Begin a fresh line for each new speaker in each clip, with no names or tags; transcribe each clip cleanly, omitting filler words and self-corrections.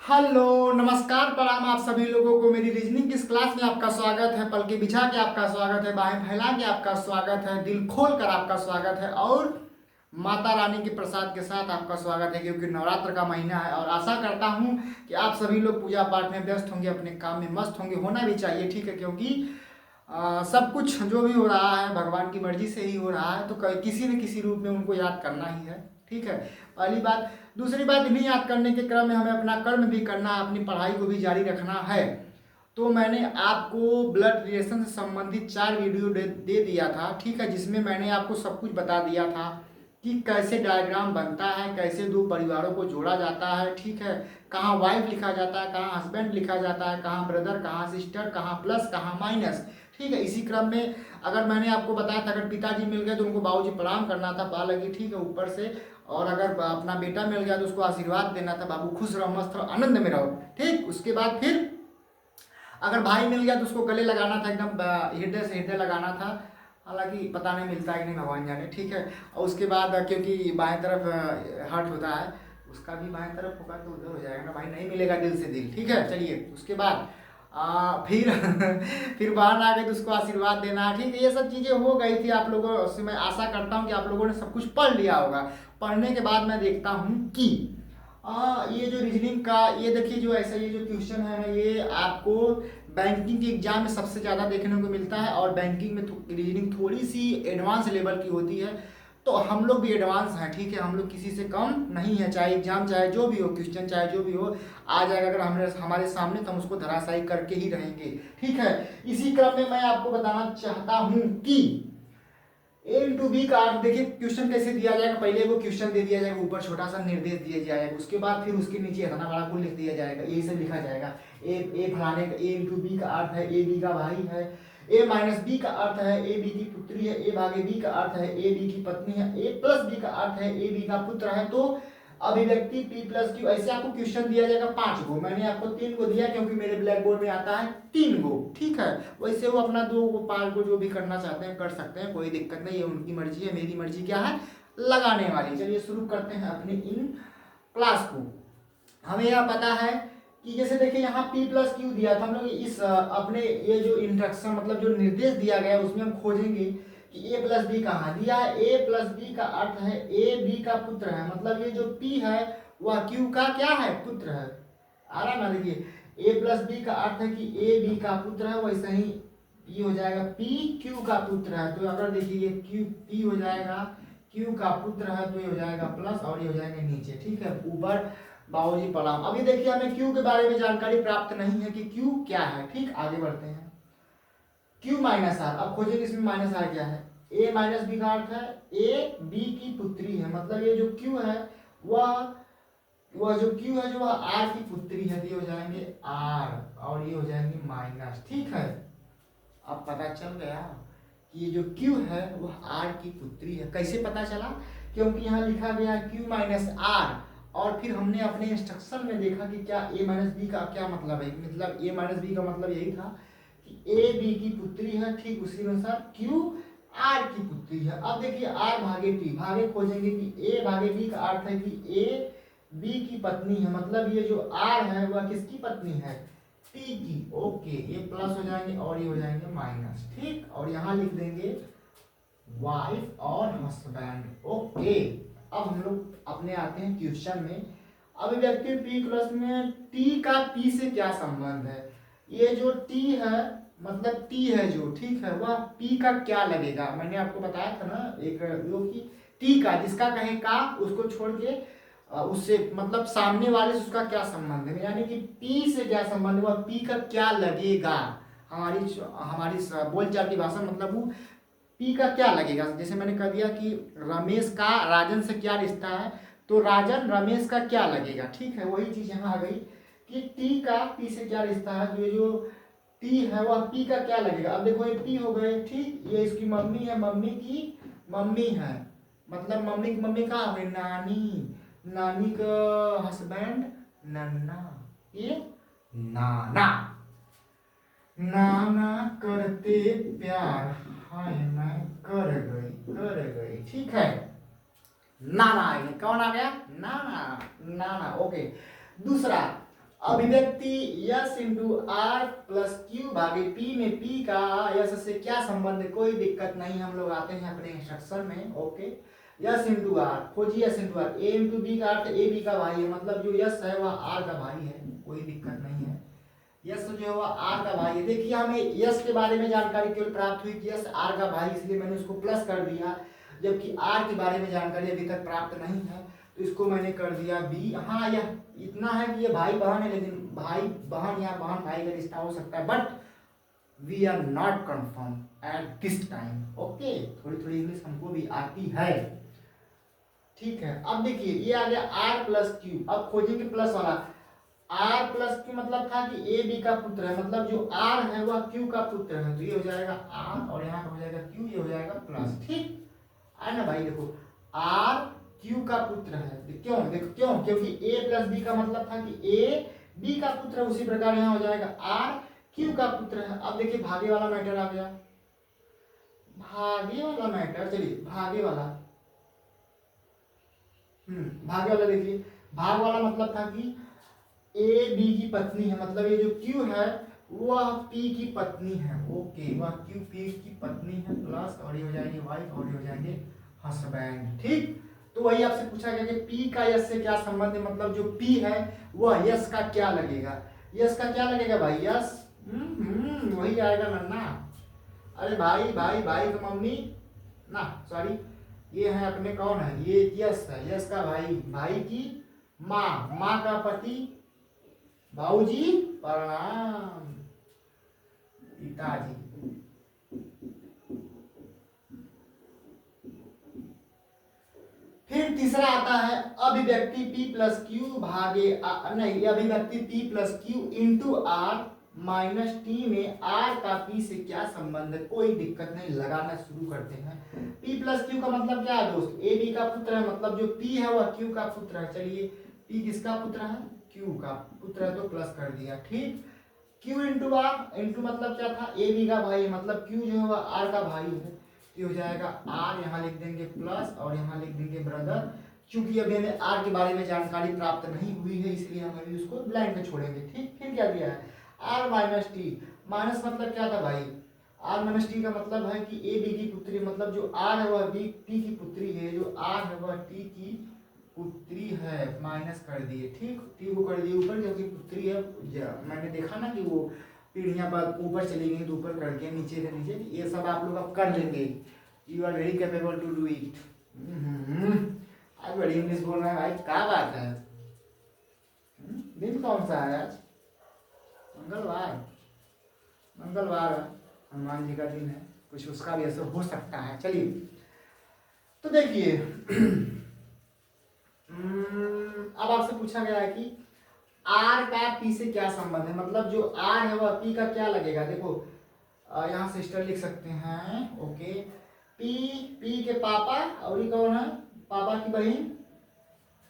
Hello नमस्कार प्रणाम आप सभी लोगों को मेरी रीजनिंग की इस क्लास में आपका स्वागत है। पलके बिछा के आपका स्वागत है, बाहें फैला के आपका स्वागत है, दिल खोल कर आपका स्वागत है और माता रानी के प्रसाद के साथ आपका स्वागत है, क्योंकि नवरात्र का महीना है। और आशा करता हूँ कि आप सभी लोग पूजा पाठ में व्यस्त होंगे, अपने काम में मस्त होंगे, होना भी चाहिए, ठीक है। क्योंकि सब कुछ जो भी हो रहा है भगवान की मर्जी से ही हो रहा है, तो किसी न किसी रूप में उनको याद करना ही है, ठीक है। पहली बात। दूसरी बात, इन्हें याद करने के क्रम में हमें अपना कर्म भी करना है, अपनी पढ़ाई को भी जारी रखना है। तो मैंने आपको ब्लड रिलेशन से संबंधित 4 वीडियो दे दिया था, ठीक है, जिसमें मैंने आपको सब कुछ बता दिया था कि कैसे डायग्राम बनता है, कैसे दो परिवारों को जोड़ा जाता है, ठीक है। कहाँ वाइफ लिखा जाता है, कहाँ हस्बैंड लिखा जाता है, कहाँ ब्रदर, कहाँ सिस्टर, कहाँ प्लस, कहाँ माइनस, ठीक है। इसी क्रम में अगर मैंने आपको बताया था अगर पिताजी मिल गए तो उनको बाबूजी प्रणाम करना था, पा लगी, ठीक है, ऊपर से। और अगर अपना बेटा मिल गया तो उसको आशीर्वाद देना था, बाबू खुश रहो, मस्त रहो, आनंद में रहो, ठीक। उसके बाद फिर अगर भाई मिल गया तो उसको गले लगाना था, एकदम हृदय से हृदय लगाना था। हालांकि पता नहीं मिलता है कि नहीं, भगवान जाने, ठीक है। और उसके बाद क्योंकि बाएं तरफ हार्ट होता है, उसका भी बाएं तरफ होगा तो उधर हो जाएगा ना भाई, नहीं मिलेगा दिल से दिल, ठीक है। चलिए उसके बाद फिर फिर बाहर आ गए तो उसको आशीर्वाद देना, ठीक है। ये सब चीज़ें हो गई थी आप लोगों से। मैं आशा करता हूँ कि आप लोगों ने सब कुछ पढ़ लिया होगा। पढ़ने के बाद मैं देखता हूँ कि ये जो रीजनिंग का, ये देखिए जो ऐसा ये जो क्वेश्चन है ना, ये आपको बैंकिंग के एग्जाम में सबसे ज़्यादा देखने को मिलता है। और बैंकिंग में रीजनिंग थोड़ी सी एडवांस लेवल की होती है, तो हम लोग भी एडवांस हैं, ठीक है। हम लोग किसी से कम नहीं है, चाहे एग्जाम चाहे जो भी हो, क्वेश्चन चाहे जो भी हो, आ जाएगा अगर हमारे सामने, तो हम उसको धराशायी करके ही रहेंगे, ठीक है। इसी क्रम में मैं आपको बताना चाहता हूँ कि ए इंटू बी का अर्थ देखिए क्वेश्चन कैसे दिया जाएगा। पहले वो क्वेश्चन दे दिया जाएगा, ऊपर छोटा सा निर्देश दिया जाएगा, उसके बाद फिर उसके नीचे इतना बड़ा को लिख दिया जाएगा, यही सब लिखा जाएगा। ए फलाने का, ए इंटू बी का अर्थ है ए बी का भाई है, ए माइनस बी का अर्थ है ए बी की पुत्री है, ए भागे बी का अर्थ है ए बी की पत्नी है, ए प्लस बी का अर्थ है ए बी का पुत्र है। तो अभिव्यक्ति पी प्लस क्यू, ऐसे आपको क्वेश्चन दिया जाएगा 5 गो, मैंने आपको 3 गो दिया क्योंकि मेरे ब्लैक बोर्ड में आता है 3 गो, ठीक है। वैसे वो अपना 2 गो 5 गो जो भी करना चाहते हैं कर सकते हैं, कोई दिक्कत नहीं है, उनकी मर्जी है। मेरी मर्जी क्या है, लगाने वाली। चलिए शुरू करते हैं अपने इन क्लास को। हमें यह पता है कि जैसे देखिए यहाँ P प्लस क्यू दिया था, हम लोग इस अपने ये जो इंस्ट्रक्शन मतलब जो निर्देश दिया गया है उसमें हम खोजेंगे कि ए प्लस बी कहाँ दिया है। ए प्लस बी का अर्थ है ए बी का पुत्र है, मतलब ये जो P है वह Q का क्या है, पुत्र है। आ रहा ना, देखिए ए प्लस बी का अर्थ है कि ए बी का पुत्र है, वैसे ही P हो जाएगा P Q का पुत्र है। तो अगर देखिए ये Q P हो जाएगा, Q का पुत्र है, तो ये हो जाएगा प्लस और ये हो जाएगा नीचे, ठीक है। ऊपर बाबूजी प्रणाम। अभी देखिए हमें क्यू के बारे में जानकारी प्राप्त नहीं है कि क्यू क्या है, ठीक। आगे बढ़ते हैं। क्यू माइनस आर, अब खोजेंगे इसमें माइनस आर क्या है। ए माइनस बी का अर्थ है ए बी की पुत्री है, मतलब ये जो क्यू है वह जो क्यू है जो वह आर की पुत्री है, तो ये हो जाएंगे आर और ये हो जाएंगे माइनस, ठीक है। अब पता चल गया कि ये जो क्यू है वह आर की पुत्री है। कैसे पता चला, क्योंकि यहाँ लिखा गया क्यू माइनस आर, और फिर हमने अपने इंस्ट्रक्शन में देखा कि क्या ए माइनस बी का क्या मतलब है। मतलब ए माइनस बी का मतलब यही था कि ए बी की पुत्री है, ठीक उसी अनुसार क्यू आर की पुत्री है। अब देखिए आर भागे टी, भागे खोजेंगे कि ए भागे बी का अर्थ है कि ए बी की पत्नी है, मतलब ये जो आर है वह किसकी पत्नी है, टी की। ओके, ये प्लस हो जाएंगे और ये हो जाएंगे माइनस, ठीक। और यहाँ लिख देंगे वाइफ और हस्बैंड, ओके। अब हम लोग अपने आते हैं क्वेश्चन में। अभिव्यक्ति P प्लस में T का P से क्या संबंध है। ये जो T है मतलब T है जो, ठीक है, वह P का क्या लगेगा। मैंने आपको बताया था ना एक जो कि T का जिसका कहे का उसको छोड़ के उससे मतलब सामने वाले से उसका क्या संबंध है, यानी कि P से क्या संबंध है, वह P का क्या लगेगा। हमारी हमारी बोलचाल की भाषा मतलब वो पी का क्या लगेगा। जैसे मैंने कह दिया कि रमेश का राजन से क्या रिश्ता है, तो राजन रमेश का क्या लगेगा, ठीक है। वही चीज यहाँ आ गई कि टी का पी से क्या रिश्ता है, तो ये जो टी है वह पी का क्या लगेगा। अब देखो ये पी हो गए, ठीक, ये इसकी मम्मी है, मम्मी की मम्मी है, मतलब मम्मी की मम्मी कहाँ हो गई, नानी, नानी का हस्बैंड नन्ना, ये नाना, नाना करते प्यार, हाय मैं कर गई, ठीक है। नाना आ गया, कौन आ गया, नाना, नाना, ओके। दूसरा अभिव्यक्ति S into R plus Q भागे पी में पी का यस से क्या संबंध है, कोई दिक्कत नहीं, हम लोग आते हैं अपने इंस्ट्रक्शन में। ओके, यस इंटू आर खोजिए, S into R, A into B का अर्थ ए बी का भाई है, मतलब जो यस है वह आर का भाई है, कोई दिक्कत नहीं है। यस जो है वह आर का भाई है। देखिए हमें यस के बारे में जानकारी केवल प्राप्त हुई कि यस आर का भाई, इसलिए मैंने उसको प्लस कर दिया, जबकि आर के बारे में जानकारी अभी तक प्राप्त नहीं है, तो इसको मैंने कर दिया बी। हाँ, यह इतना है कि ये भाई बहन है, लेकिन भाई बहन या बहन भाई का रिश्ता हो सकता है, but we are not confirm at this time. Okay, थोड़ी थोड़ी इंग्लिश हमको भी आती है, ठीक है। अब देखिए ये आ गया आर प्लस क्यू, अब खोजेंगे प्लस वाला। आर प्लस क्यू मतलब था कि ए बी का पुत्र है, मतलब जो आर है वह क्यू का पुत्र है, तो ये हो जाएगा आर और यहाँ हो जाएगा क्यू, ये हो जाएगा प्लस, ठीक है ना भाई। देखो आर क्यू का पुत्र है, क्यों, देखो क्यों, क्योंकि ए प्लस बी का मतलब था कि ए बी का पुत्र है, उसी प्रकार यहाँ हो जाएगा आर क्यू का पुत्र है। अब देखिए भागे वाला मैटर आ गया, भागे वाला मैटर, चलिए भागे वाला, भागे वाला देखिए, भाग वाला मतलब था कि ए बी की पत्नी है, मतलब ये जो क्यू है वह पी की पत्नी है। ओके, वह क्यू पी की पत्नी है, प्लस और ये हो जाएंगे वाइफ और ये हो जाएंगे हस्बैंड, ठीक। तो वही आपसे पूछा गया कि पी का यस से क्या संबंध है, मतलब जो पी है वह यस का क्या लगेगा, यस का क्या लगेगा भाई, यस वही आएगा नन्ना। अरे भाई भाई भाई का मम्मी ना, सॉरी, ये है अपने कौन है, ये यस है, यस का भाई, भाई की माँ, माँ का पति, भाऊजी प्रणाम, पिताजी। फिर तीसरा आता है अभिव्यक्ति P प्लस क्यू भागे नहीं, अभिव्यक्ति P plus Q into R minus T में आर का P से क्या संबंध है, कोई दिक्कत नहीं, लगाना शुरू करते हैं। P प्लस क्यू का मतलब क्या है दोस्त, ए बी का पुत्र है, मतलब जो P है वह Q का पुत्र है। चलिए P किसका पुत्र है, Q का पुत्र है, तो प्लस कर दिया, ठीक। Q इंटू आर, इंटू मतलब क्या था, ए बी का भाई, मतलब Q जो है वह आर का भाई है, ये हो जाएगा आर, यहाँ लिख देंगे प्लस और यहाँ लिख देंगे ब्रदर। क्योंकि अभी हमें आर के बारे में जानकारी प्राप्त नहीं हुई है, इसलिए हम अभी उसको ब्लैंक में छोड़ेंगे, ठीक। फिर क्या दिया है, आर माइनस टी, माइनस मतलब क्या था भाई, आर माइनस टी का मतलब है कि ए बी की पुत्री, मतलब जो आर है वह बी टी की पुत्री है, जो आर है वह टी की पुत्री है, माइनस कर दिए, ठीक। टी को कर दिए ऊपर क्योंकि पुत्री है, मैंने देखा ना कि वो पीढ़ियाँ पर ऊपर चली गई तो ऊपर करके नीचे से नीचे, ये सब आप लोग अब कर लेंगे, you are very capable to do it. आज बड़ी इंग्लिश बोल रहे हैं भाई, क्या बात है। दिन कौन सा है आज, मंगलवार, मंगलवार हनुमान जी का दिन है, कुछ उसका भी असर हो सकता है। चलिए तो देखिए अब आपसे पूछा गया है कि आर का पी से क्या संबंध है, मतलब जो आर है वह पी का क्या लगेगा। देखो यहाँ सिस्टर लिख सकते हैं, ओके, पी, पी के पापा, और ये कौन है, पापा की बहन,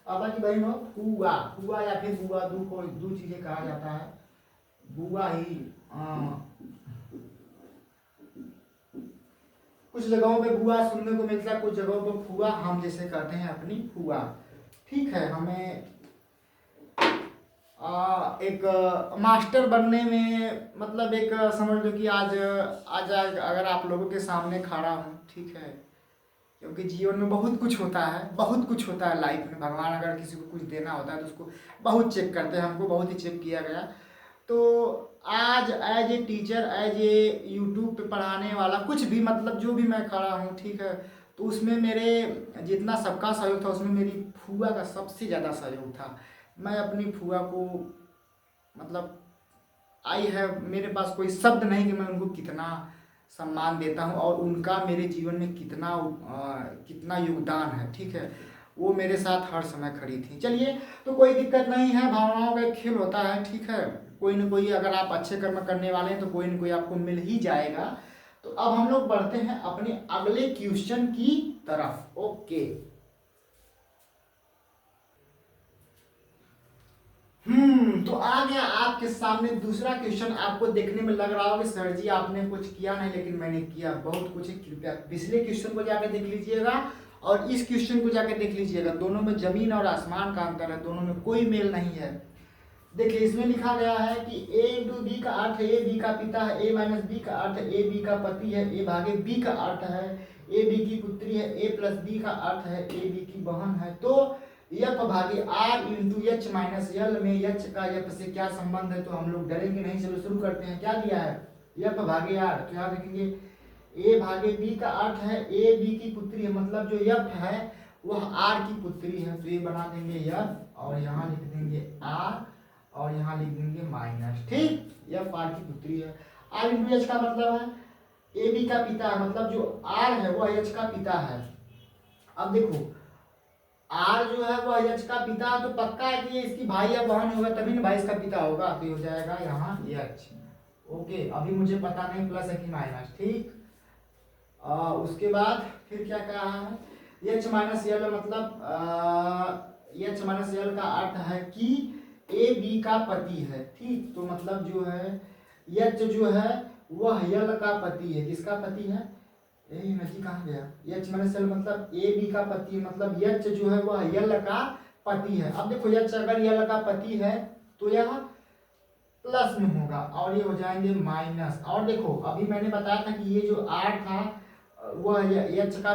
पापा की बहन हो फुआ, फुआ या फिर बुआ, दो चीजें कहा जाता है, बुआ ही, कुछ जगहों पे बुआ सुनने को मिलता है, कुछ जगहों पे फुआ, हम जैसे कहते हैं अपनी फुआ, ठीक है। हमें एक मास्टर बनने में, मतलब एक समझ लो कि आज अगर आप लोगों के सामने खड़ा हूँ, ठीक है, क्योंकि जीवन में बहुत कुछ होता है, बहुत कुछ होता है लाइफ में, भगवान अगर किसी को कुछ देना होता है तो उसको बहुत चेक करते हैं, हमको बहुत ही चेक किया गया। तो आज as a teacher, as a YouTube पे पढ़ाने वाला, कुछ भी मतलब जो भी मैं खड़ा हूँ, ठीक है, तो उसमें मेरे जितना सबका सहयोग था उसमें मेरी फुआ का सबसे ज़्यादा सहयोग था। मैं अपनी फुआ को, मतलब आई है, मेरे पास कोई शब्द नहीं कि मैं उनको कितना सम्मान देता हूँ और उनका मेरे जीवन में कितना योगदान है, ठीक है। वो मेरे साथ हर समय खड़ी थी। चलिए तो कोई दिक्कत नहीं है, भावनाओं का एक खेल होता है, ठीक है। कोई ना कोई, अगर आप अच्छे कर्म करने वाले हैं तो कोई ना कोई आपको मिल ही जाएगा। तो अब हम लोग बढ़ते हैं अपने अगले क्वेश्चन की तरफ। ओके, तो आ गया आपके सामने दूसरा क्वेश्चन। आपको देखने में लग रहा होगा कि सर जी आपने कुछ किया नहीं, लेकिन मैंने किया बहुत कुछ है। कृपया पिछले क्वेश्चन को जाकर देख लीजिएगा और इस क्वेश्चन को जाकर देख लीजिएगा, दोनों में जमीन और आसमान का अंतर है, दोनों में कोई मेल नहीं है। देखिए इसमें लिखा गया है कि ए इंटू बी का अर्थ है ए बी का पिता है, ए माइनस बी का अर्थ है ए बी का पति है, ए भागे बी का अर्थ है ए बी की पुत्री है, ए प्लस बी का अर्थ है ए बी की बहन है। तो यफ भागे आर इंटू एच माइनस यल में एच का यफ से क्या संबंध है, तो हम लोग डरेंगे नहीं। चलो शुरू करते हैं। क्या दिया है, यफ भागे आर, तो यहाँ देखेंगे ए भागे बी का अर्थ है ए बी की पुत्री है, मतलब जो यफ है वह आर की पुत्री है, तो ये बना देंगे यफ और यहाँ लिख देंगे आर और यहाँ लिख देंगे माइनस। ठीक, यफ आर की पुत्री है। आर इंटू एच का मतलब है ए बी का पिता है, मतलब जो आर है वह एच का पिता है। अब देखो आर जो है वह एच का पिता है, तो पक्का है कि ये इसकी भाई या बहन होगा, तभी ना भाई इसका पिता होगा, तो ये हो जाएगा यहाँ एच। ओके, अभी मुझे पता नहीं प्लस है कि माइनस। ठीक, उसके बाद फिर क्या कहा है, एच माइनस यल, मतलब एच माइनस यल का अर्थ है कि ए बी का पति है। ठीक, तो मतलब जो है एच जो है वह यल का पति है। किसका पति है, यही नजी कहाँ गया, एच माइनस यल मतलब ए बी का पति, मतलब एच जो है वह यल का पति है। अब देखो एच अगर यल का पति है तो यह प्लस में होगा और ये हो जाएंगे माइनस। और देखो अभी मैंने बताया था कि ये जो आर था वह एच का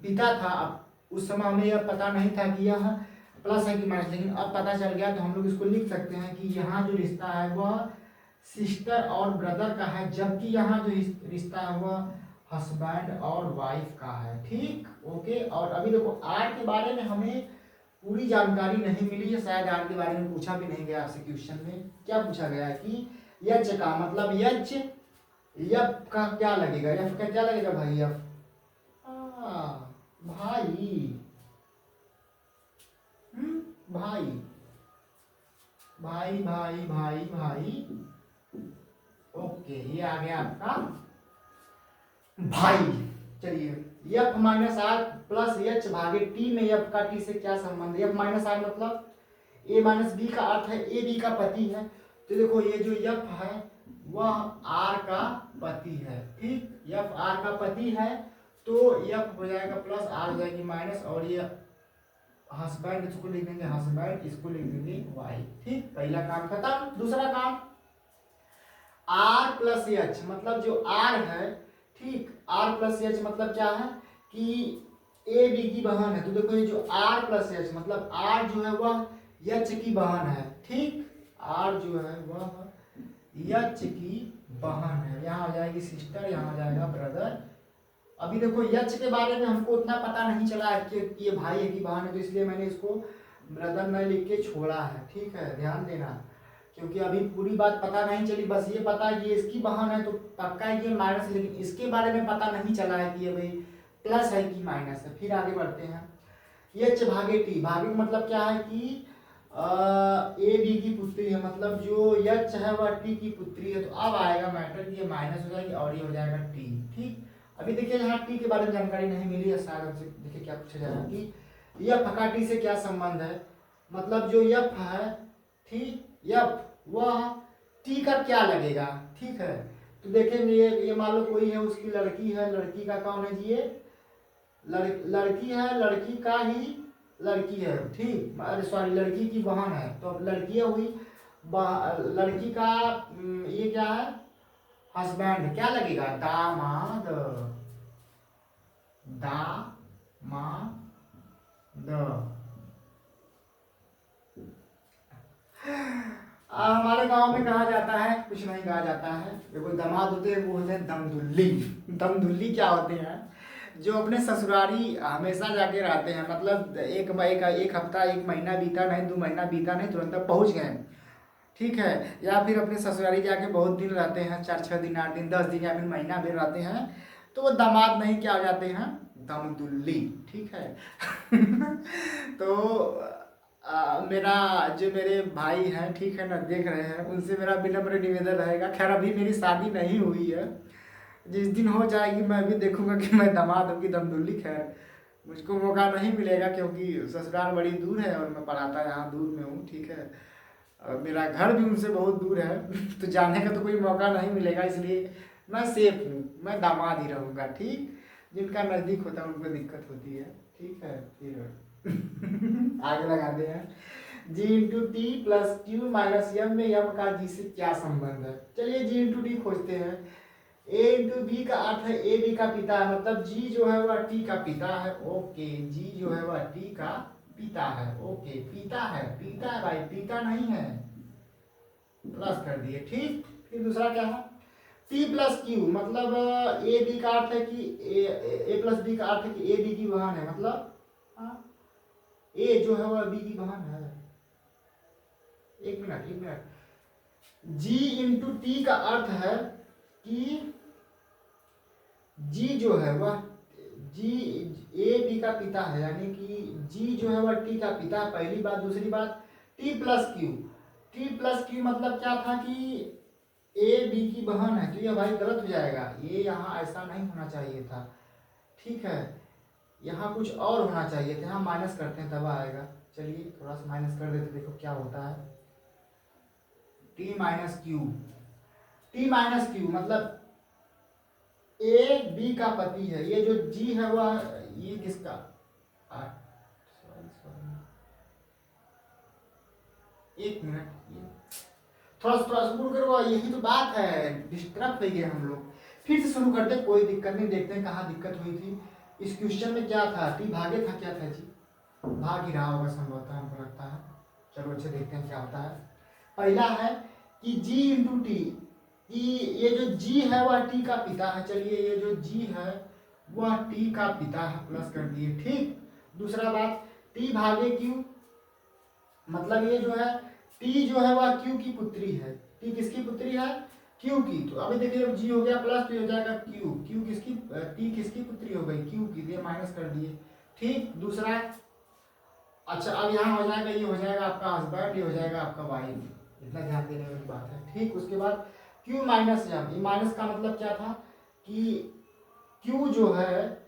पिता था। अब उस समय हमें यह पता नहीं था कि यह प्लस है कि माइनस, लेकिन अब पता चल गया, तो हम लोग इसको लिख सकते हैं कि यहाँ जो रिश्ता है वह सिस्टर और ब्रदर का है, जबकि यहाँ जो रिश्ता है वह हस्बैंड और वाइफ का है। ठीक, ओके। और अभी देखो आर के बारे में हमें पूरी जानकारी नहीं मिली है, शायद आर के बारे में पूछा भी नहीं गया आपसे क्वेश्चन में। क्या पूछा गया है कि एच का मतलब एच, एफ का क्या लगेगा, एफ का क्या लगेगा भाई, एफ भाई, भाई भाई भाई भाई भाई, ओके, ये आ गया आपका भाई। चलिए F minus R plus H भागे टी में एफ का टी से क्या संबंध है। एफ माइनस आर मतलब ए माइनस बी का अर्थ है ए बी का पति है, तो देखो ये जो एफ है वह आर का पति है। ठीक, एफ आर का पति है, तो एफ हो जाएगा प्लस, आर हो जाएगी माइनस, और ये हस्बैंड, इसको लिख देंगे हस्बैंड, इसको लिख देंगे वाई। ठीक, पहला काम खत्म। दूसरा काम आर प्लस एच, मतलब जो आर है, ठीक, आर प्लस एच मतलब क्या है कि ए बी की बहन है, तो देखो ये जो आर प्लस एच मतलब आर जो है वह एच की बहन है। ठीक, आर जो है वह एच की बहन है, यहाँ आ जाएगी सिस्टर, यहाँ आ जाएगा ब्रदर। अभी देखो एच के बारे में हमको उतना पता नहीं चला है कि ये भाई है कि बहन है, तो इसलिए मैंने इसको ब्रदर न लिख के छोड़ा है। ठीक है, ध्यान देना, क्योंकि अभी पूरी बात पता नहीं चली, बस ये पता है कि इसकी बहन है तो पक्का है कि माइनस है, लेकिन इसके बारे में पता नहीं चला है कि ये भाई प्लस है कि माइनस है। फिर आगे बढ़ते हैं, एच भागे टी, भागे मतलब क्या है कि ए बी की पुत्री है, मतलब जो एच है वह टी की पुत्री है, तो अब आएगा मैटर कि ये माइनस हो जाएगी और ये हो जाएगा टी। ठीक, अभी देखिए यहाँ टी के बारे में जानकारी नहीं मिली है, शायद हमसे देखिए क्या पूछा जाएगा कि एफ का टी से क्या संबंध है, मतलब जो एफ है, ठीक, एफ वह टी का क्या लगेगा। ठीक है, तो देखेंगे ये मान लो कोई है, उसकी लड़की है, लड़की का कौन है जी, ये लड़की है, लड़की का ही लड़की है। ठीक, अरे सॉरी, लड़की की बहन है, तो अब लड़की हुई, लड़की का ये क्या है, हस्बैंड, क्या लगेगा, दामाद, दामाद। हमारे गांव में कहा जाता है, कुछ नहीं कहा जाता है, देखो दामाद होते हैं वो होते हैं दमदुल्ली। दमदुल्ली क्या होते हैं, जो अपने ससुरारी हमेशा जाके रहते हैं, मतलब एक हफ्ता, एक महीना बीता नहीं, 2 महीना बीता नहीं, तुरंत पहुंच गए। ठीक है, या फिर अपने ससुरारी जाके बहुत दिन रहते हैं, 4-6 दिन, 8 दिन, 10 दिन या फिर महीना भर रहते हैं, तो वो दामाद नहीं क्या हो जाते हैं, दमदुल्ली। ठीक है तो मेरा जो मेरे भाई हैं, ठीक है ना, देख रहे हैं, उनसे मेरा विनम्र निवेदन रहेगा, खैर अभी मेरी शादी नहीं हुई है, जिस दिन हो जाएगी मैं भी देखूंगा कि मैं दामाद हूँ कि दमदुल्ली। खैर मुझको मौका नहीं मिलेगा क्योंकि ससुराल बड़ी दूर है और मैं पढ़ाता यहाँ दूर में हूँ। ठीक है, मेरा घर भी उनसे बहुत दूर है तो जाने का तो कोई मौका नहीं मिलेगा, इसलिए मैं सेफ हूँ, मैं दामाद ही रहूँगा। ठीक, जिनका नज़दीक होता है उनको दिक्कत होती है। ठीक है, फिर आगे लगाते हैं, G into T plus Q minus M में यम का जी से क्या संबंध है। चलिए जी इंटू टी खोजते हैं। ए इंटू बी का अर्थ है ए बी का पिता है, मतलब जी जो है वह टी का पिता है। ओके, जी जो है वह टी का पिता है। ओके, पिता है भाई, पिता नहीं है। प्लस कर दिए, ठीक। फिर दूसरा क्या है, टी प्लस क्यू, मतलब ए बी का अर्थ है कि ए प्लस बी का अर्थ है कि ए बी की बहन है, मतलब ए जो है वह बी की बहन है। एक मिनट, जी इंटू टी का अर्थ है कि जी जो है वह जी ए बी का पिता है, यानी कि जी जो है वह टी का पिता है, पहली बात। दूसरी बात, टी प्लस क्यू मतलब क्या था कि ए बी की बहन है, तो ये भाई गलत हो जाएगा, ये यहाँ ऐसा नहीं होना चाहिए था, ठीक है। यहाँ कुछ और होना चाहिए था, यहाँ माइनस करते हैं तब आएगा। चलिए थोड़ा सा माइनस कर देते, देखो क्या होता है। टी माइनस क्यू मतलब ए बी का पति है, ये जो जी है वह ये किसका, एक मिनट, थोड़ा सा शुरू करो, यही तो बात है, डिस्टर्ब हो गए हम लोग। फिर से शुरू करते, कोई दिक्कत नहीं, देखते हैं कहाँ दिक्कत हुई थी। इस क्वेश्चन में क्या था, टी भागे था, क्या था जी, भाग ही रहा होगा संभवतः, हमको लगता है। चलो अच्छे, देखते हैं क्या होता है। पहला है कि जी इंटू टी, ये जो जी है वह टी का पिता है। चलिए ये जो जी है वह टी का पिता है, प्लस कर दिए, ठीक। दूसरा बात, टी भागे क्यू, मतलब ये जो है टी जो है वह क्यू की पुत्री है। टी किसकी पुत्री है, क्यू की। तो अभी देखिए जी हो गया प्लस, तो हो जाएगा क्यू, क्यू किसकी, टी किसकी पुत्री हो गई, क्यू की, ये माइनस कर दिए, ठीक। दूसरा, अच्छा अब यहाँ हो जाएगा, ये हो जाएगा आपका हस्बैंड, ये हो जाएगा आपका वाइफ, इतना ध्यान देने वाली बात है, ठीक। उसके बाद क्यू माइनस एम, ये माइनस का मतलब क्या था कि क्यू जो है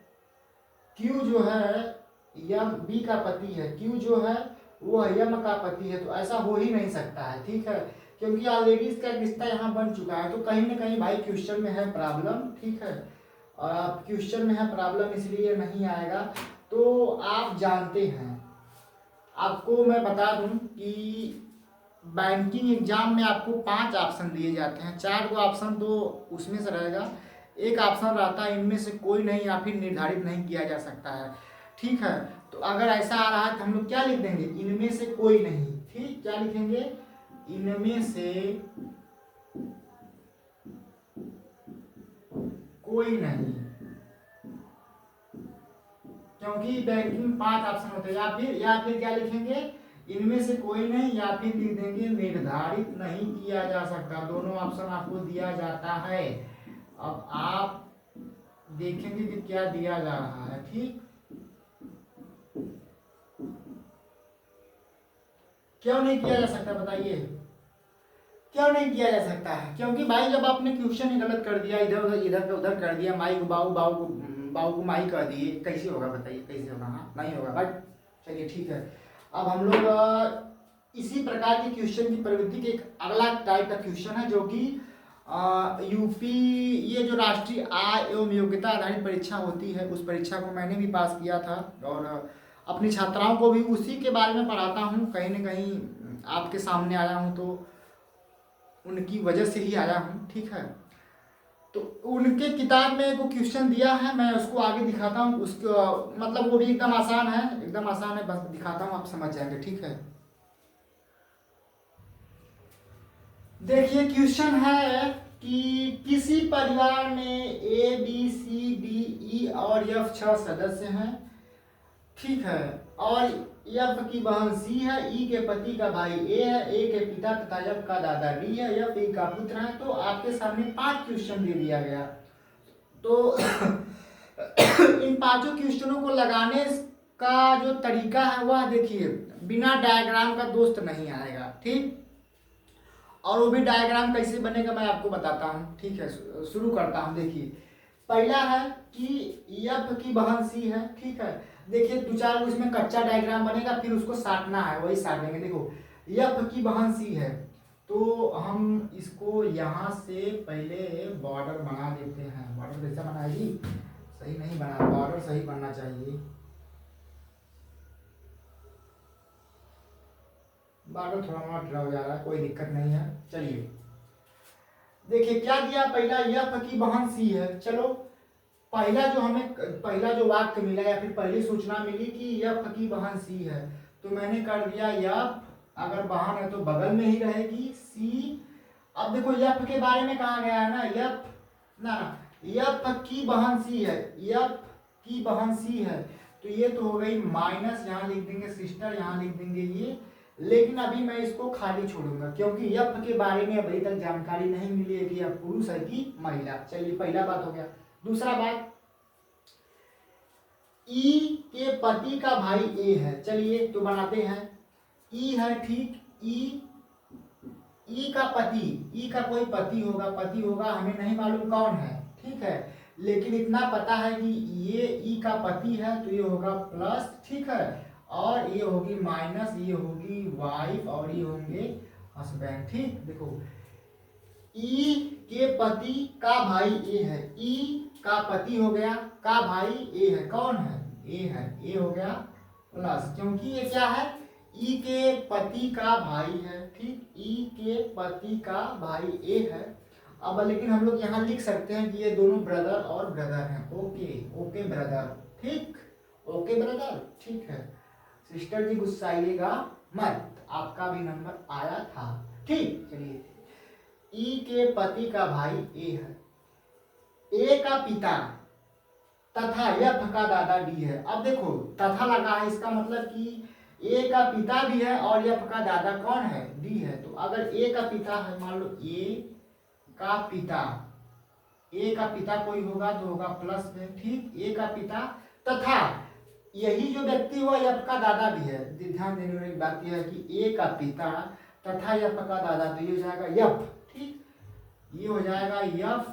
यम बी का पति है, क्यू जो है वो यम का पति है, तो ऐसा हो ही नहीं सकता है, ठीक है, क्योंकि ऑलरेडी इसका रिश्ता यहाँ बन चुका है। तो कहीं ना कहीं भाई क्वेश्चन में है प्रॉब्लम, ठीक है, और क्वेश्चन में है प्रॉब्लम, इसलिए नहीं आएगा। तो आप जानते हैं, आपको मैं बता दूं कि बैंकिंग एग्जाम में आपको 5 ऑप्शन दिए जाते हैं, 4 को ऑप्शन तो उसमें से रहेगा, एक ऑप्शन रहता है इनमें से कोई नहीं या फिर निर्धारित नहीं किया जा सकता है, ठीक है। तो अगर ऐसा आ रहा है तो हम लोग क्या लिख देंगे, इनमें से कोई नहीं, ठीक। क्या लिखेंगे, इनमें से कोई नहीं, क्योंकि बैंकिंग 5 ऑप्शन होते हैं। या फिर क्या लिखेंगे, इनमें से कोई नहीं, या फिर लिख देंगे निर्धारित नहीं किया जा सकता। दोनों ऑप्शन आपको दिया जाता है। अब आप देखेंगे कि क्या दिया जा रहा है, ठीक। क्यों नहीं किया जा सकता बताइए, क्यों नहीं किया जा सकता है, क्योंकि भाई जब आपने क्वेश्चन ही गलत कर दिया, इधर का उधर कर दिया, माई को बाऊ को माई कर दिए, कैसे होगा बताइए, कैसे होगा, हाँ नहीं होगा, बट चलिए ठीक है। अब हम लोग इसी प्रकार के क्वेश्चन की प्रवृत्ति के एक अगला टाइप का क्वेश्चन है, जो कि यूपी, ये जो राष्ट्रीय आय एवं योग्यता आधारित परीक्षा होती है, उस परीक्षा को मैंने भी पास किया था, और अपनी छात्राओं को भी उसी के बारे में पढ़ाता हूँ। कहीं ना कहीं आपके सामने आया हूँ तो उनकी वजह से ही आया हूँ, ठीक है। तो उनके किताब में को क्वेश्चन दिया है, मैं उसको आगे दिखाता हूँ, उसको मतलब वो भी एकदम आसान है, एकदम आसान है, बस दिखाता हूँ, आप समझ जाएंगे, ठीक है। देखिए क्वेश्चन है कि किसी परिवार में A B C D E और एफ 6 सदस्य हैं, ठीक है, और एफ की बहन सी है, ई के पति का भाई ए है, ए के पिता तथा एफ का दादा डी है, एफ ई का पुत्र है। तो आपके सामने 5 क्वेश्चन दे दिया गया, तो इन 5 क्वेश्चनों को लगाने का जो तरीका है वह देखिए, बिना डायग्राम का दोस्त नहीं आएगा, ठीक। और वो भी डायग्राम कैसे बनेगा मैं आपको बताता हूँ, ठीक है। शुरू करता हूँ, देखिए पहला है कि एफ की बहन सी है, ठीक है। देखिए 2-4 उसमें कच्चा डायग्राम बनेगा, फिर उसको साटना है, वही साट देंगे। देखो एफ की बहन सी है, तो हम इसको यहाँ से पहले बॉर्डर बना देते हैं। बॉर्डर कैसा बनाएगी, सही नहीं बना, बॉर्डर सही बनना चाहिए। बादल थोड़ा मोड़ा टेढ़ा हो जा रहा है, कोई दिक्कत नहीं है। चलिए देखिए क्या दिया, पहला यफ की बहन सी है। चलो पहला जो वाक्य मिला या फिर पहली सूचना मिली कि यफ की बहन सी है, तो मैंने कर दिया यफ, अगर बहन है तो बगल में ही रहेगी सी। अब देखो यफ के बारे में कहा गया है ना, यफ ना यफ की बहन सी है, यफ की बहन सी है, तो ये तो हो गई माइनस, यहाँ लिख देंगे सिस्टर, यहाँ लिख देंगे ये। लेकिन अभी मैं इसको खाली छोड़ूंगा क्योंकि यफ के बारे में अभी तक जानकारी नहीं मिली है कि यह पुरुष है कि महिला। चलिए पहला बात हो गया। दूसरा बात, ई के पति का भाई ए है। चलिए तो बनाते हैं, ई है ठीक, ई का पति, ई का कोई पति होगा, हमें नहीं मालूम कौन है, ठीक है, लेकिन इतना पता है कि ये ई का पति है, तो ये होगा प्लस, ठीक है, और ये होगी माइनस, ये होगी वाइफ और ये होंगे हस्बैंड। ठीक, देखो ई के पति का भाई ए है, ई का पति हो गया, का भाई ए है, कौन है, ए है, ए हो गया प्लस, क्योंकि ये क्या है, ई के पति का भाई है, ठीक, ई के पति का भाई ए है। अब लेकिन हम लोग यहाँ लिख सकते हैं कि ये दोनों ब्रदर और ब्रदर हैं। ओके ओके ब्रदर, ठीक, ओके ब्रदर, ठीक है। सिस्टर जी गुस्साइएगा मत, आपका भी नंबर आया था, ठीक। चलिए, ई के पति का भाई ए है, ए का पिता तथा यफ का दादा डी है। अब देखो तथा लगा है, इसका मतलब कि ए का पिता भी है और यफ का दादा कौन है, डी है। तो अगर ए का पिता है, मान लो ए का पिता कोई होगा तो होगा प्लस में, ठीक, ए का पिता तथा यही जो व्यक्ति हुआ यफ का दादा भी है। ध्यान देने वाली बात यह है कि ए का पिता तथा यफ का दादा, तो ये हो जाएगा यफ, ठीक, ये हो जाएगा यफ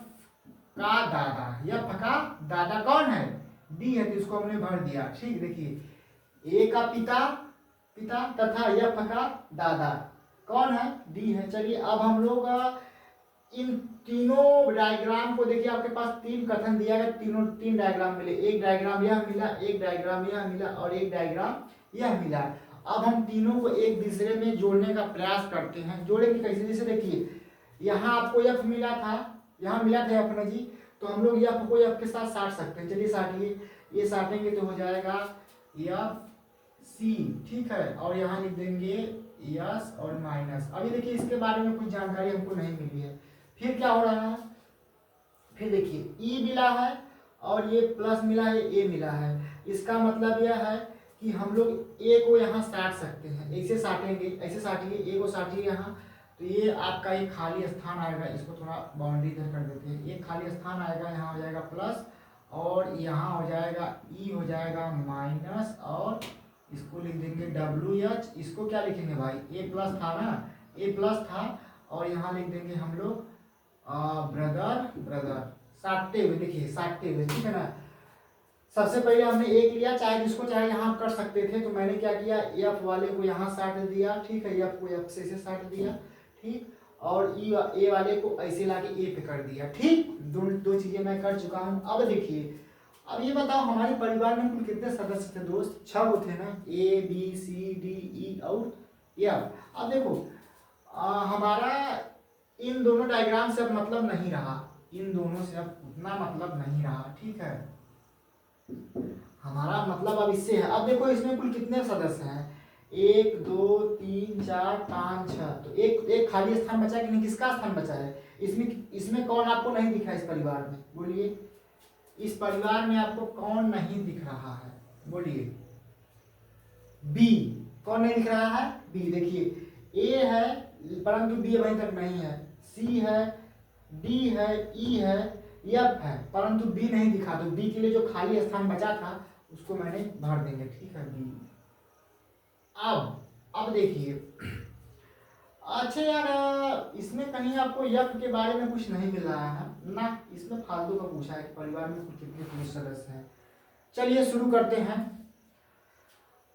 का दादा, यफ का दादा कौन है, डी है, तो इसको हमने भर दिया, ठीक। देखिए ए का पिता तथा यफ का दादा कौन है, डी है। चलिए अब हम लोग इन तीनों डायग्राम को देखिए, आपके पास तीन कथन दिया गया, तीन डायग्राम मिले, एक डायग्राम यह मिला, एक डायग्राम यह मिला और एक डायग्राम यह मिला। अब हम तीनों को एक दूसरे में जोड़ने का प्रयास करते हैं। जोड़ेंगे कैसे, जैसे देखिए यहाँ आपको यफ मिला था, यहाँ मिला था यफ ना जी, तो हम लोग यफ को यफ के साथ साट सकते हैं। चलिए साटिए, ये साटेंगे तो हो जाएगा यफ सी, ठीक है, और यहाँ लिख देंगे यस और माइनस। अभी देखिए इसके बारे में कुछ जानकारी हमको नहीं मिली है। फिर क्या हो रहा है, फिर देखिए ई मिला है और ये प्लस मिला है, ए मिला है, इसका मतलब यह है कि हम लोग ए को यहाँ साट सकते हैं, ऐसे साटेंगे, ऐसे साटिए, ए को साटिए यहाँ, तो ये आपका एक खाली स्थान आएगा, इसको थोड़ा बाउंड्री इधर कर देते हैं, एक खाली स्थान आएगा, यहाँ हो जाएगा प्लस और यहाँ हो जाएगा ई हो जाएगा माइनस और इसको लिख देंगे डब्ल्यू एच। इसको क्या लिखेंगे भाई, ए प्लस था ना, ए प्लस था, और यहाँ लिख देंगे हम लोग ब्रदर साटते हुए, देखिए साटते हुए, ठीक है ना। सबसे पहले हमने एक लिया, चाहे जिसको चाहे यहाँ कर सकते थे, तो मैंने क्या किया, एफ वाले को यहाँ साट दिया, ठीक है, एफ को एफ से साट दिया, ठीक, और ए वाले को ऐसे लाके ए पे कर दिया, ठीक। दो चीजें मैं कर चुका हूँ। अब देखिए, अब ये बताओ हमारे परिवार में कुल कितने सदस्य थे दोस्त, 6 थे ना, ए बी सी डी ई और एफ। अब देखो हमारा इन दोनों डायग्राम से अब मतलब नहीं रहा, इन दोनों से अब उतना मतलब नहीं रहा, ठीक है, हमारा मतलब अब इससे है। अब देखो इसमें कुल कितने सदस्य हैं, 1 2 3 4 5 6, तो एक खाली स्थान बचा कि नहीं, किसका स्थान बचा है इसमें कौन आपको नहीं दिखा इस परिवार में, बोलिए, इस परिवार में आपको कौन नहीं दिख रहा है, बोलिए, बी, कौन नहीं दिख रहा है, बी। देखिए ए है परंतु बी अभी तक नहीं है, सी है, डी है, ई है, एफ है, परंतु बी नहीं दिखा, तो बी के लिए जो खाली स्थान बचा था उसको मैंने भर देंगे, ठीक है, बी। अब देखिए, अच्छा यार इसमें कहीं आपको एफ के बारे में कुछ नहीं मिल रहा है ना, इसमें फालतू का पूछा है कि परिवार में कुल कितने पुरुष सदस्य हैं। चलिए शुरू करते हैं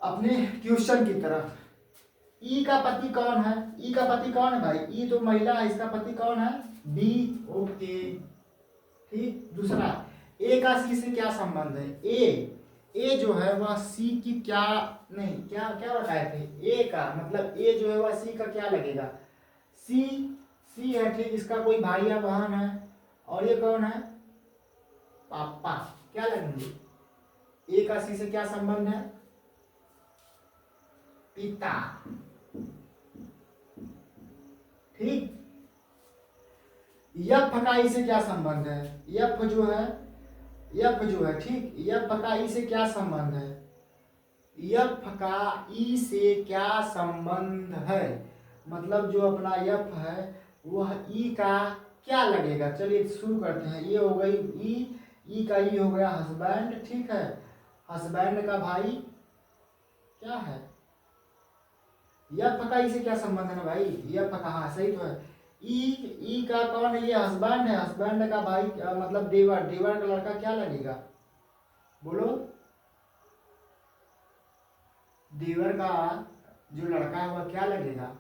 अपने क्वेश्चन की तरफ। ई का पति कौन है, ई का पति कौन है भाई, ई तो महिला है, इसका पति कौन है, बी, ओके, ठीक। दूसरा, ए का सी से क्या संबंध है, ए ए जो है वह सी की क्या, नहीं क्या क्या बताए थे, ए का मतलब ए जो है वह सी का क्या लगेगा, सी, सी है ठीक, इसका कोई भाई या बहन है, और ये कौन है, पापा, क्या लगेंगे, ए का सी से क्या संबंध है, पिता, ठीक। यफ का ई से क्या संबंध है, यफ जो है, यफ जो है ठीक, यफ का ई से क्या संबंध है, यफ का ई से क्या संबंध है, मतलब जो अपना यफ है वह ई का क्या लगेगा, चलिए शुरू करते हैं। ये हो गई ई का ई हो गया हस्बैंड, ठीक है, हस्बैंड का भाई क्या है, यफ का ई से क्या संबंध है ना भाई, यफ का, हाँ सही तो है, ई का कौन है, ये हस्बैंड है, हस्बैंड का भाई मतलब देवर, देवर का लड़का क्या लगेगा, बोलो, देवर का जो लड़का है वह क्या लगेगा,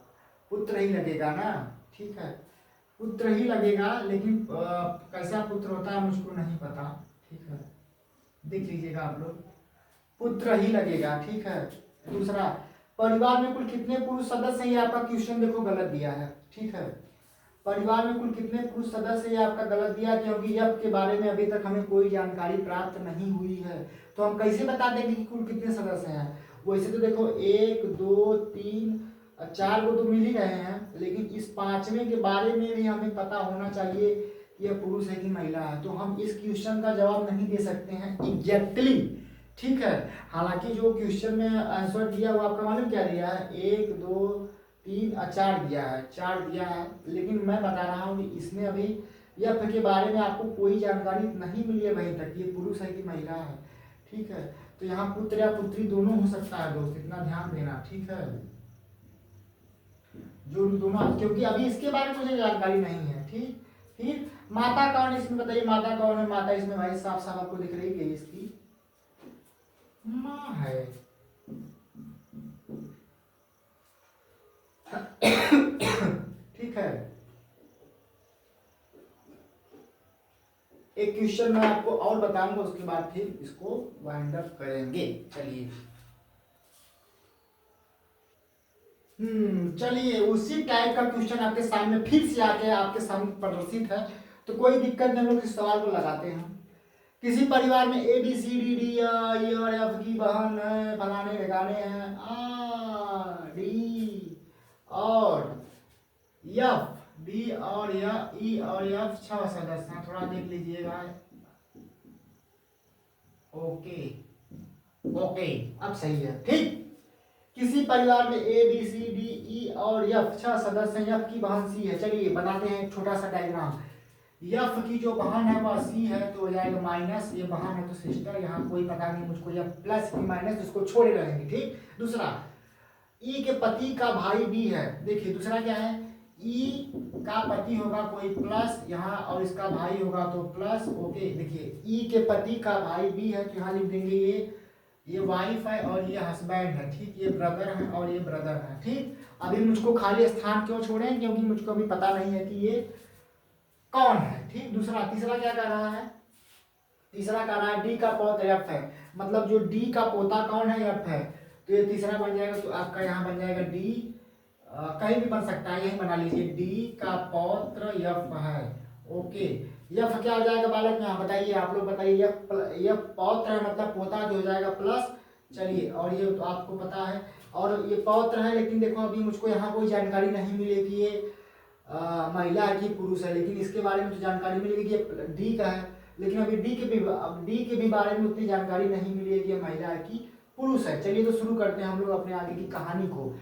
पुत्र ही लगेगा ना, ठीक है, पुत्र ही लगेगा, लेकिन कैसा पुत्र होता है मुझको नहीं पता, ठीक है, देख लीजिएगा आप लोग, पुत्र ही लगेगा, ठीक है। दूसरा, परिवार में कुल कितने पुरुष सदस्य हैं, ये आपका क्वेश्चन देखो गलत दिया है, ठीक है, परिवार में कुल कितने पुरुष सदस्य ये आपका गलत दिया, क्योंकि यह के बारे में अभी तक हमें कोई जानकारी प्राप्त नहीं हुई है, तो हम कैसे बता देंगे कि कुल कितने सदस्य हैं, वैसे तो देखो 1 2 3 4 को तो मिल ही रहे हैं, लेकिन इस पांचवें के बारे में भी हमें पता होना चाहिए कि यह पुरुष है कि महिला है, तो हम इस क्वेश्चन का जवाब नहीं दे सकते हैं एग्जैक्टली, ठीक है। हालांकि जो क्वेश्चन में आंसर दिया वो आपका मालूम क्या दिया है, 1 2 3 4 दिया है, 4 दिया है, लेकिन मैं बता रहा हूँ कि इसमें अभी यह के बारे में आपको कोई जानकारी नहीं मिली है वहीं तक, ये पुरुष है कि महिला है, ठीक है। तो यहाँ पुत्र या पुत्री दोनों हो सकता है दोस्त, इतना ध्यान देना, ठीक है, जो दोनों, क्योंकि अभी इसके बारे में मुझे जानकारी नहीं है, ठीक। फिर माता कौन है इसमें बताइए, माता कौन है, माता इसमें भाई साफ साफ आपको दिख रही है, इसकी माँ है, ठीक है। एक क्वेश्चन मैं आपको और बताऊंगा, उसके बाद फिर इसको वाइंड अप करेंगे, चलिए। चलिए उसी टाइप का क्वेश्चन आपके सामने फिर से आके आपके सामने प्रदर्शित है, तो कोई दिक्कत नहीं, हम लोग इस सवाल को लगाते हैं। किसी परिवार में A B C D D E और एफ की बहन है, फलाने ढिकाने हैं, आ डी और एफ, डी और या ई और एफ 6 सदस्य हैं, थोड़ा देख लीजिएगा, ओके, ओके अब सही है, ठीक। किसी परिवार में A B C D E और एफ 6 सदस्य हैं, एफ की बहन सी है, चलिए बनाते हैं एक छोटा सा डायग्राम। एफ की जो बहन है वह सी है, तो हो जाएगा माइनस, ये बहन है तो सिस्टर, यहाँ कोई पता नहीं मुझको, या प्लस की माइनस, इसको छोड़े रहेंगे, ठीक। दूसरा, ई के पति का भाई बी है, देखिए दूसरा क्या है, ई का पति होगा कोई प्लस यहाँ, और इसका भाई होगा तो प्लस, ओके। देखिए ई के पति का भाई बी है, तो यहाँ लिख देंगे ये वाइफ है और ये हस्बैंड है, ठीक, ये ब्रदर है और ये ब्रदर है, ठीक। अभी मुझको खाली स्थान क्यों छोड़े, क्योंकि मुझको अभी पता नहीं है कि ये कौन है, ठीक। दूसरा, तीसरा क्या कर रहा है, तीसरा कर रहा है डी का पौत्र एफ है, मतलब जो डी का पोता कौन है, एफ है, तो ये तीसरा बन जाएगा, तो आपका यहाँ बन जाएगा डी, कहीं भी बन सकता है, यही बना लीजिए, डी का पौत्र एफ है, ओके। यफ क्या हो जाएगा बालक में, बताइए आप लोग बताइए, यफ पौत्र है मतलब पोता, जो हो जाएगा प्लस, चलिए, और ये तो आपको पता है, और ये पौत्र है, लेकिन देखो अभी मुझको यहाँ कोई जानकारी नहीं मिली कि ये महिला है कि पुरुष है, लेकिन इसके बारे में तो जानकारी मिलेगी कि ये डी का है, लेकिन अभी डी के भी बारे में उतनी जानकारी नहीं मिली है कि ये महिला है कि पुरुष है। चलिए तो शुरू करते हैं हम लोग अपने आगे की कहानी को।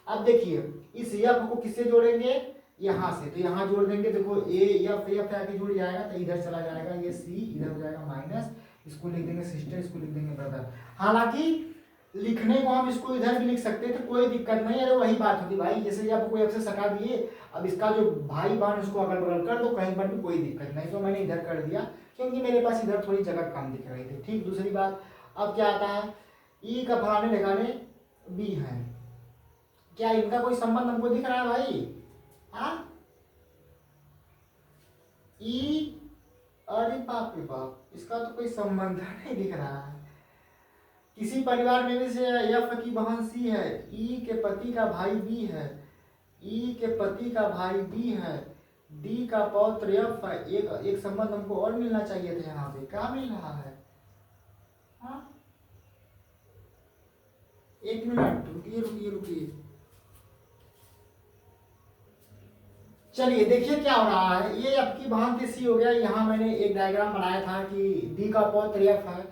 अब देखिए इस यफ को किससे जोड़ेंगे, यहाँ से, तो यहाँ जोड़ देंगे, देखो ए एफ एफ आके जुड़ जाएगा, तो इधर चला जाएगा, ये सी इधर हो जाएगा माइनस, इसको लिख देंगे सिस्टर, इसको लिख देंगे ब्रदर। हालांकि लिखने को हम इसको इधर भी लिख सकते हैं, तो कोई दिक्कत नहीं है, वही बात होगी भाई, जैसे आप कोई आपसे सटा दिए, अब इसका जो भाई बहन उसको अगल बगल कर दो, कहीं पर भी कोई दिक्कत नहीं, तो मैंने इधर कर दिया क्योंकि मेरे पास इधर थोड़ी जगह कम दिख रही थी, ठीक। दूसरी बात, अब क्या आता है, ई का फलाने ढिकाने बी है, क्या इनका कोई संबंध हमको दिख रहा है भाई, हाँ, ई, अरे बाप रे बाप, इसका तो कोई संबंध नहीं दिख रहा है, किसी परिवार में से एफ की बहन सी है, ई के पति का भाई बी है, ई के पति का भाई बी है, डी का पौत्र एफ है। एक एक संबंध हमको और मिलना चाहिए था, यहाँ पे क्या मिल रहा है? हाँ, एक मिनट रुकिए रुकिए रुकिए, चलिए देखिए क्या हो रहा है। ये आपकी बहन की सी हो गया। यहाँ मैंने एक डायग्राम बनाया था कि डी का पौत्र एफ है।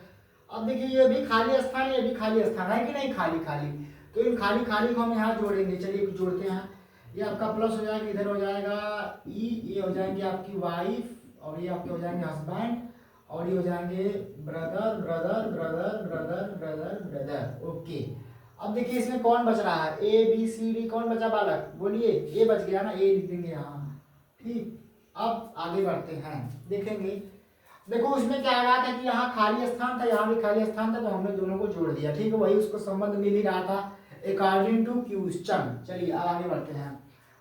अब देखिए ये भी खाली स्थान, ये भी खाली स्थान है कि नहीं, खाली खाली। तो इन खाली खाली को हम यहाँ जोड़ेंगे। चलिए जोड़ते हैं। ये आपका प्लस हो जाएगा, इधर हो जाएगा ई, ये हो जाएंगे आपकी वाइफ, और ये आपके हो जाएंगे हस्बैंड, और ये हो जाएंगे brother brother brother brother brother brother. Okay, अब देखिए इसमें कौन बच रहा है? ए बी सी डी कौन बचा बालक? बोलिए। ए बच गया ना, ए लिख देंगे यहाँ। ठीक, अब आगे बढ़ते हैं, देखेंगे। देखो उसमें क्या आ रहा था कि यहाँ खाली स्थान था, यहाँ भी खाली स्थान था, तो हमने दोनों को जोड़ दिया। ठीक है, वही उसको संबंध मिल ही रहा था अकॉर्डिंग टू क्वेश्चन। चलिए अब आगे बढ़ते हैं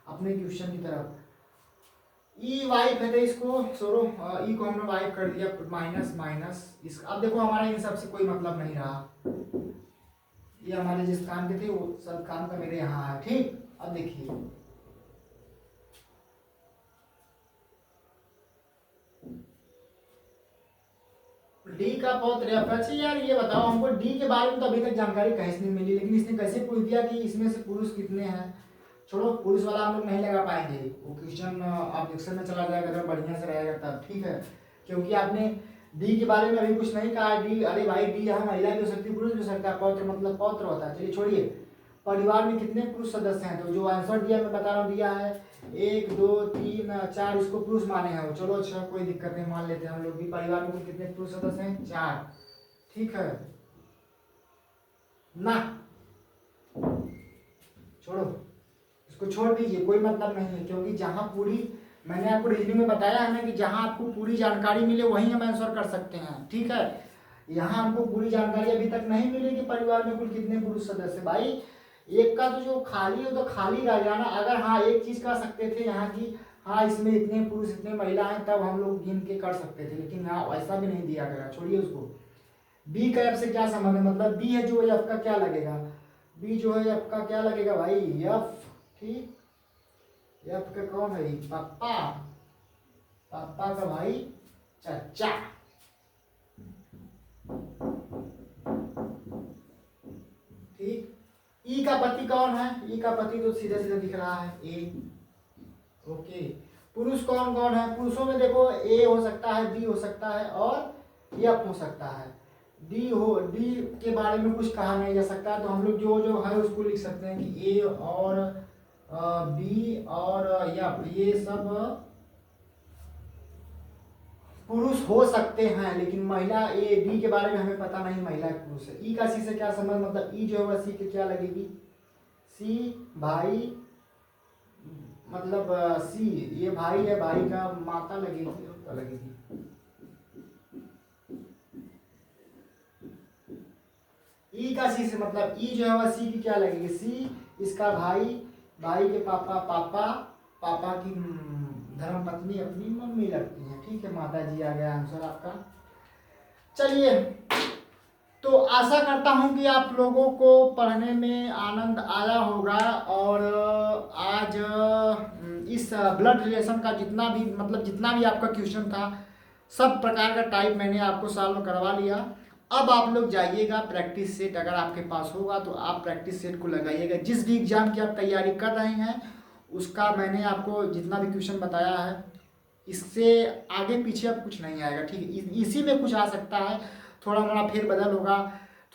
अपने क्वेश्चन की तरफ। ई वाइफ है तो इसको छोड़ो, ई को हमने वाइफ कर दिया, माइनस माइनस इस। अब देखो हमारा इन सबसे कोई मतलब नहीं रहा। ये हमारे जिस काम के थे वो सब काम का मेरे यहाँ है। ठीक, अब देखिए डी का पौत्र एफ। अच्छा यार ये बताओ हमको डी के बारे में तो अभी तक जानकारी कहीं से नहीं मिली, लेकिन इसने कैसे पूछ दिया कि इसमें से पुरुष कितने हैं? छोड़ो, पुरुष वाला हम लोग नहीं लगा पाएंगे, वो क्वेश्चन ऑब्जेक्शन में चला जाएगा अगर बढ़िया से रहेगा तब। ठीक है, क्योंकि आपने डी के बारे में अभी कुछ नहीं कहा। डी, अरे भाई डी यहाँ महिला भी हो सकती है, पुरुष भी हो सकता है। पौत्र मतलब पौत्र होता है। चलिए छोड़िए, परिवार में कितने पुरुष सदस्य हैं? तो जो आंसर दिया मैं बता रहा हूँ, दिया है 1 2 3 4, इसको पुरुष माने हैं वो। चलो अच्छा, कोई दिक्कत नहीं, मान लेते हैं हम लोग भी। परिवार में कुल कितने पुरुष सदस्य हैं? 4। ठीक है ना, छोड़ो, इसको छोड़ दीजिए, कोई मतलब नहीं है। क्योंकि जहां पूरी, मैंने आपको रीजनिंग में बताया है ना कि जहां आपको पूरी जानकारी मिले वहीं हम आंसर कर सकते हैं। ठीक है, यहाँ हमको पूरी जानकारी अभी तक नहीं मिली कि परिवार में कुल कितने पुरुष सदस्य। भाई एक का तो जो खाली हो तो खाली रह जाना। अगर हाँ एक चीज कर सकते थे यहाँ की, हाँ इसमें इतने पुरुष इतने महिला हैं, तब हम लोग गिन के कर सकते थे, लेकिन यहाँ वैसा भी नहीं दिया गया। छोड़िए उसको। बी का एफ से क्या संबंध है? मतलब बी है जो है, एफ का क्या लगेगा? बी जो है एफ का क्या लगेगा भाई? एफ। ठीक, एफ का कौन है? पापा, पापा का भाई चाचा। ठीक, ई का पति कौन है? ई का पति तो सीधे सीधे दिख रहा है, ए। ओके, पुरुष कौन कौन है? पुरुषों में देखो ए हो सकता है, बी हो सकता है, और एफ हो सकता है। डी हो, डी के बारे में कुछ कहा नहीं जा सकता, तो हम लोग जो जो है उसको लिख सकते हैं कि ए और बी और एफ, ये सब पुरुष हो सकते हैं, लेकिन महिला ए बी के बारे में हमें पता नहीं महिला पुरुष है। ई का सी से क्या संबंध? मतलब ई जो है वह सी के क्या लगेगी? सी भाई, मतलब सी ये भाई है, भाई का माता लगेगी। ई का सी से मतलब ई जो है वह सी की क्या लगेगी? सी, इसका भाई, भाई के पापा पापा, पापा की धर्म पत्नी अपनी मम्मी लगती है। ठीक है, माता जी आ गया आंसर आपका। चलिए, तो आशा करता हूं कि आप लोगों को पढ़ने में आनंद आया होगा, और आज इस ब्लड रिलेशन का जितना भी मतलब जितना भी आपका क्वेश्चन था, सब प्रकार का टाइप मैंने आपको सॉल्व करवा लिया। अब आप लोग जाइएगा प्रैक्टिस सेट, अगर आपके पास होगा तो आप प्रैक्टिस सेट को लगाइएगा। जिस भी एग्जाम की आप तैयारी कर रहे हैं उसका मैंने आपको जितना भी क्वेश्चन बताया है, इससे आगे पीछे अब कुछ नहीं आएगा। ठीक है, इसी में कुछ आ सकता है, थोड़ा मोड़ा फेरबदल होगा,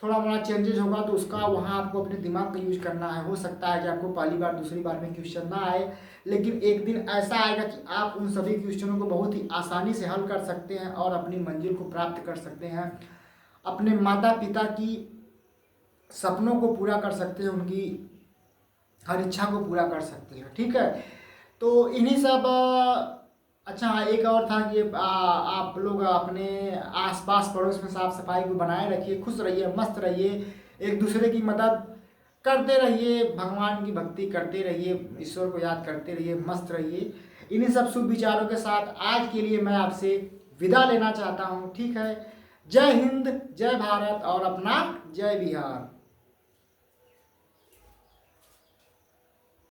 थोड़ा मोड़ा चेंजेस होगा, तो उसका वहाँ आपको अपने दिमाग का यूज करना है। हो सकता है कि आपको पहली बार दूसरी बार में क्वेश्चन ना आए, लेकिन एक दिन ऐसा आएगा कि आप उन सभी क्वेश्चनों को बहुत ही आसानी से हल कर सकते हैं और अपनी मंजिल को प्राप्त कर सकते हैं, अपने माता पिता की सपनों को पूरा कर सकते हैं, उनकी हर इच्छा को पूरा कर सकते हैं। ठीक है, तो इन्हीं सब अच्छा एक और था कि आप लोग अपने आसपास पड़ोस में साफ सफाई को बनाए रखिए, खुश रहिए, मस्त रहिए, एक दूसरे की मदद करते रहिए, भगवान की भक्ति करते रहिए, ईश्वर को याद करते रहिए, मस्त रहिए। इन्हीं सब शुभ विचारों के साथ आज के लिए मैं आपसे विदा लेना चाहता हूँ। ठीक है, जय हिंद, जय भारत और अपना जय बिहार।